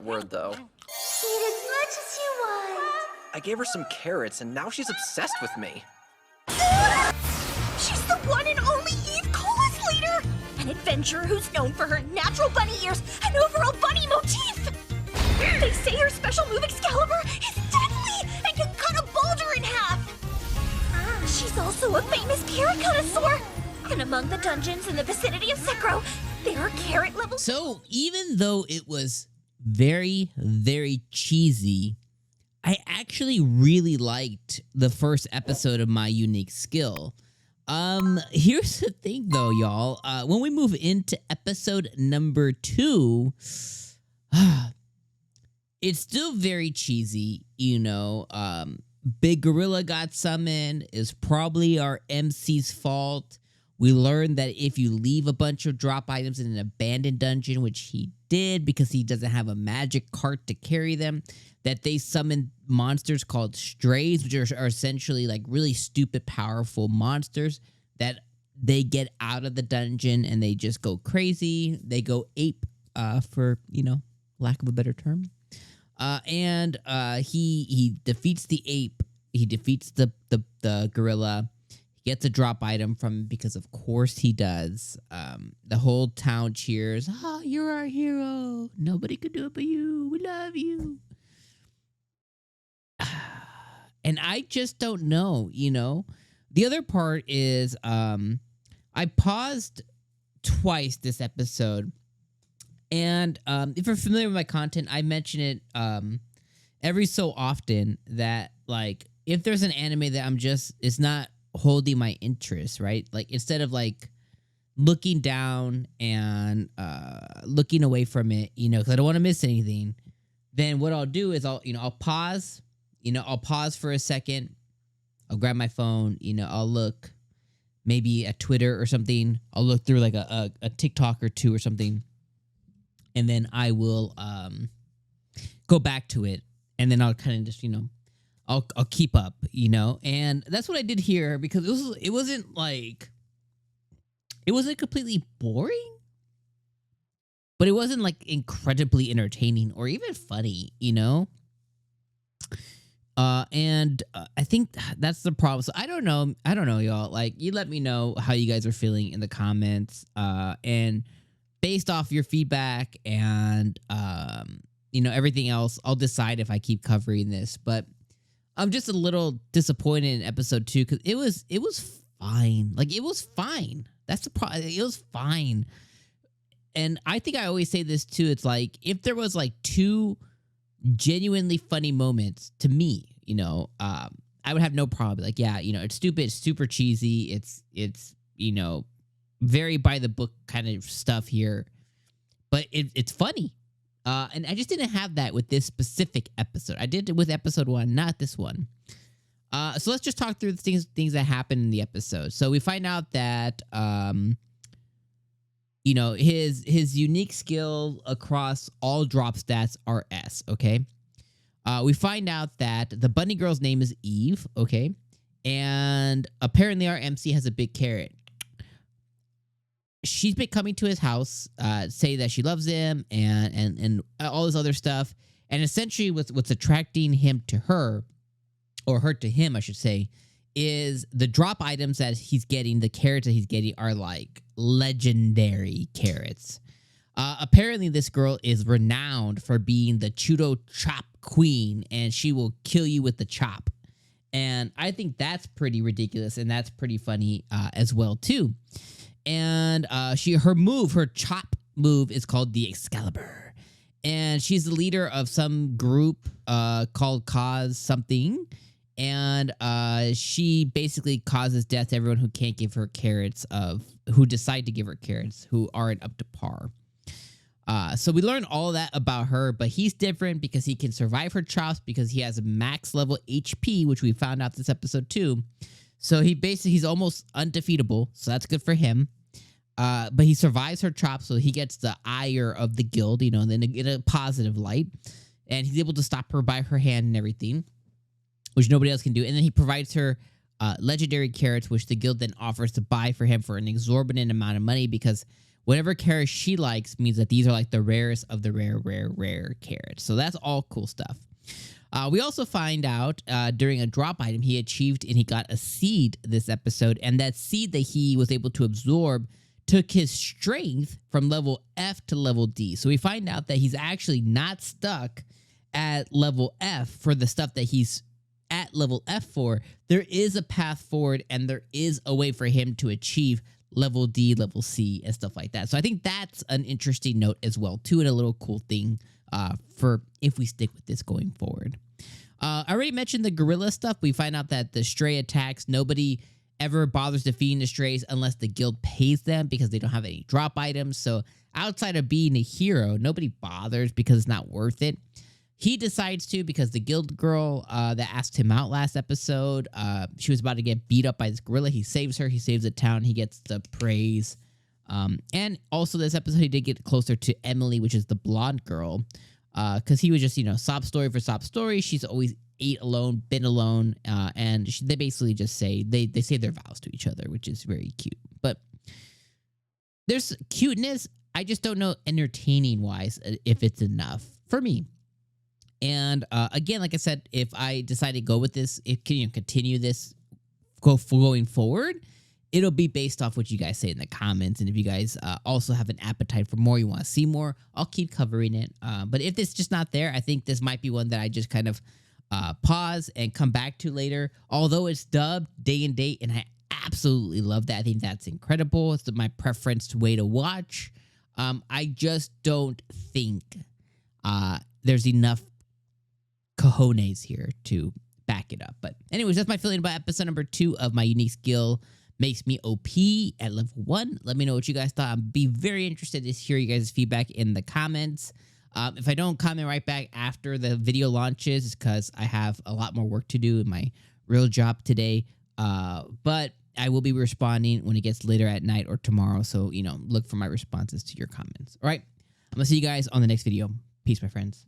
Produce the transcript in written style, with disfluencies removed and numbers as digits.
word, though. Eat as much as you want. I gave her some carrots, and now she's obsessed with me. She's the one and only 𝐒𝐻𝐚𝐧𝐧𝐞𝐥 leader! An adventurer who's known for her natural bunny ears and overall bunny motif! They say her special move 𝐒𝐿𝐴𝐵𝑟 is deadly and can cut a boulder in half! She's also a famous carrot connoisseur! And among the dungeons in the vicinity of 𝐒𝐚𝐧𝐽, there are carrot levels. So even though it was very, very cheesy, I actually really liked the first episode of My Unique Skill. Here's the thing though, y'all. When we move into episode number 2, it's still very cheesy, you know. Big Gorilla got summoned is probably our MC's fault. We learned that if you leave a bunch of drop items in an abandoned dungeon, which he did because he doesn't have a magic cart to carry them, that they summon monsters called strays, which are essentially like really stupid, powerful monsters that they get out of the dungeon and they just go crazy. They go ape, for, you know, lack of a better term. And he defeats the ape. He defeats the gorilla. He gets a drop item from because of course he does. The whole town cheers. Oh, you're our hero. Nobody could do it but you. We love you. And I just don't know, you know. The other part is I paused twice this episode. And if you're familiar with my content, I mention it every so often that, like, if there's an anime that it's not holding my interest, right? Like, instead of, like, looking down and looking away from it, you know, because I don't want to miss anything, then what I'll do is I'll pause. You know, I'll pause for a second. I'll grab my phone. You know, I'll look maybe at Twitter or something. I'll look through, like, a TikTok or two or something. And then I will go back to it, and then I'll kind of just, you know, I'll keep up, you know, and that's what I did here because it wasn't completely boring, but it wasn't like incredibly entertaining or even funny, you know. And I think that's the problem. So I don't know, y'all. Like, you let me know how you guys are feeling in the comments, and based off your feedback and, you know, everything else, I'll decide if I keep covering this. But I'm just a little disappointed in episode 2 because it was fine. Like, it was fine. That's the problem. It was fine. And I think I always say this too. It's like, if there was like 2 genuinely funny moments to me, you know, I would have no problem. Like, yeah, you know, it's stupid, it's super cheesy. It's, you know, very by the book kind of stuff here, but it's funny. And I just didn't have that with this specific episode. I did it with episode 1, not this one. So let's just talk through the things that happened in the episode. So we find out that, you know, his unique skill across all drop stats are S, okay? We find out that the bunny girl's name is Eve, okay? And apparently our MC has a big carrot. She's been coming to his house, say that she loves him and all this other stuff. And essentially what's attracting him to her, or her to him, I should say, is the drop items that he's getting, the carrots that he's getting are like legendary carrots. Apparently this girl is renowned for being the Chudo chop queen, and she will kill you with the chop. And I think that's pretty ridiculous, and that's pretty funny as well too. And her chop move is called the 𝐒𝐿𝐴𝐵𝑟. And she's the leader of some group called Cause Something. And she basically causes death to everyone who can't give her carrots, who decide to give her carrots, who aren't up to par. So we learn all that about her, but he's different because he can survive her chops because he has max level HP, which we found out this episode too. So he's almost undefeatable, so that's good for him. But he survives her chops, so he gets the ire of the guild, you know, and then in a positive light. And he's able to stop her by her hand and everything, which nobody else can do. And then he provides her legendary carrots, which the guild then offers to buy for him for an exorbitant amount of money because whatever carrots she likes means that these are like the rarest of the rare carrots. So that's all cool stuff. We also find out during a drop item he achieved and he got a seed this episode, and that seed that he was able to absorb took his strength from level F to level D. So we find out that he's actually not stuck at level F for the stuff that he's at level F for. There is a path forward, and there is a way for him to achieve level D, level C, and stuff like that. So I think that's an interesting note as well, too, and a little cool thing for if we stick with this going forward. I already mentioned the gorilla stuff. We find out that the stray attacks, nobody ever bothers defeating the strays unless the guild pays them because they don't have any drop items. So outside of being a hero, nobody bothers because it's not worth it. He decides to because the guild girl that asked him out last episode, she was about to get beat up by this gorilla. He saves her. He saves the town. He gets the praise. And also this episode, he did get closer to Emily, which is the blonde girl, because he was just, sob story for sob story. She's always ate alone, been alone, and they basically just say, they say their vows to each other, which is very cute. But there's cuteness. I just don't know entertaining-wise if it's enough for me. And again, like I said, if I decide to go with this, continue this going forward, it'll be based off what you guys say in the comments. And if you guys also have an appetite for more, you want to see more, I'll keep covering it. But if it's just not there, I think this might be one that I just kind of pause and come back to later. Although it's dubbed day and date, and I absolutely love that. I think that's incredible. It's my preference way to watch. I just don't think there's enough cojones here to back it up. But anyways, that's my feeling about episode number 2 of my unique skill makes me OP at level 1. Let me know what you guys thought. I'd be very interested to hear you guys' feedback in the comments. If I don't comment right back after the video launches, it's because I have a lot more work to do in my real job today. But I will be responding when it gets later at night or tomorrow. So, look for my responses to your comments. All right. I'm going to see you guys on the next video. Peace, my friends.